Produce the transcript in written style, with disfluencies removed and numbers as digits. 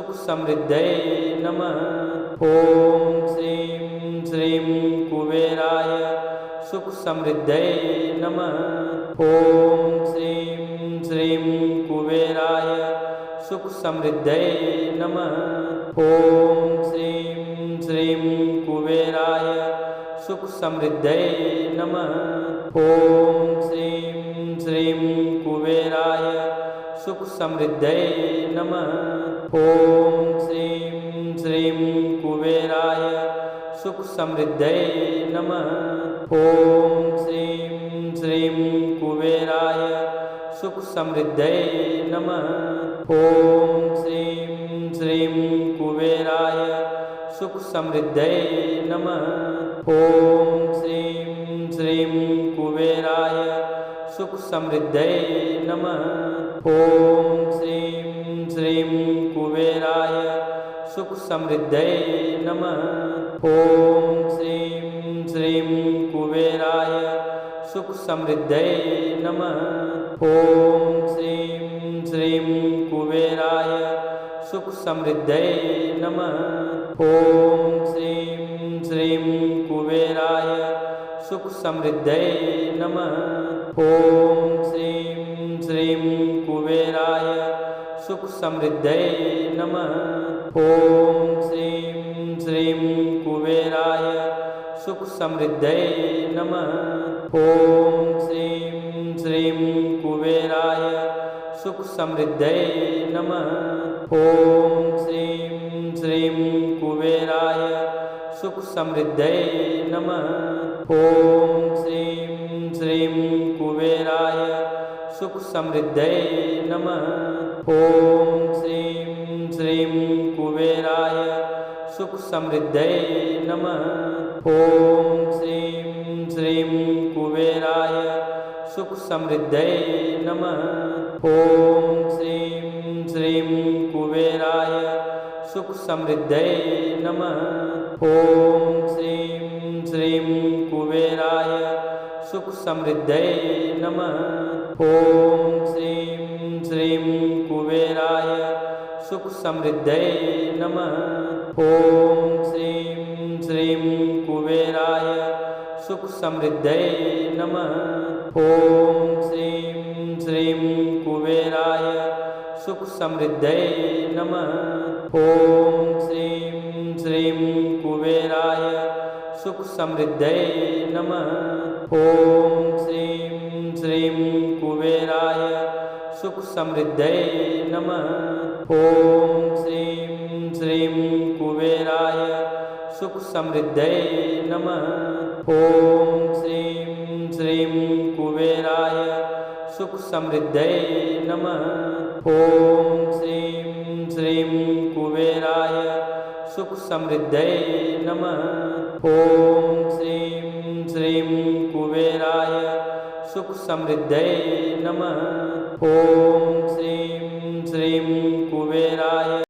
सुख समृद्धये नमः। ओम श्रीं श्रीं कुबेराय सुख समृद्धये नमः। ओम श्रीं श्रीं कुबेराय सुख समृद्धये नमः। ओम श्रीं श्रीं कुबेराय सुख समृद्धये नमः। ओम श्रीं श्रीं कुबेराय सुख समृद्धये नमः। ओम श्रीं श्रीं कुबेराय सुख समृद्धये नमः। ओम श्रीं श्रीं कुबेराय सुख समृद्धये नमः। ओम श्रीं श्रीं कुबेराय सुख समृद्धये नमः। ओम श्रीं श्रीं कुबेराय सुख समृद्धये नमः। ओम श्रीं श्रीं कुबेराय सुख समृद्धये नमः। ओम श्रीं श्रीं कुबेराय सुख समृद्धये नमः। ओम श्रीं श्रीं कुबेराय सुख समृद्धये नमः। ओम श्रीं श्रीं कुबेराय सुख समृद्धये नमः। ओम श्रीं श्रीं कुबेराय सुख समृद्धये नमः। ओम श्रीं श्रीं कुबेराय सुख समृद्धये नमः। ओम श्रीं श्रीं कुबेराय सुख समृद्धये नमः। ओम श्रीं श्रीं कुबेराय सुख समृद्धये नमः। ओम श्रीं श्रीं कुबेराय सुख समृद्धये नमः। ओम श्रीं श्रीं कुबेराय सुख समृद्धये नमः। ओम श्रीं श्रीं कुबेराय सुख समृद्धये नमः। ओम श्रीं श्रीं कुबेराय सुख समृद्धये नमः। ओम श्रीं श्रीं कुबेराय सुख समृद्धये नमः। ओम श्रीं श्रीं कुबेराय सुख समृद्धये नमः। ओम श्रीं श्रीं कुबेराय सुख समृद्धये नमः। ओम श्रीं श्रीं कुबेराय सुख समृद्धये नमः। ओम श्रीं श्रीं कुबेराय सुख समृद्धये नमः। ओम श्रीं श्रीं कुबेराय सुख समृद्धये नमः। ओम श्रीं श्रीं कुबेराय सुख समृद्धये नमः। ओम श्रीं श्रीं कुबेराय सुख समृद्धये नमः। ओम श्रीं श्रीं कुबेराय सुख समृद्धये नमः। ओम श्रीं श्रीं कुबेराय सुख समृद्धये नमः। ओम श्रीं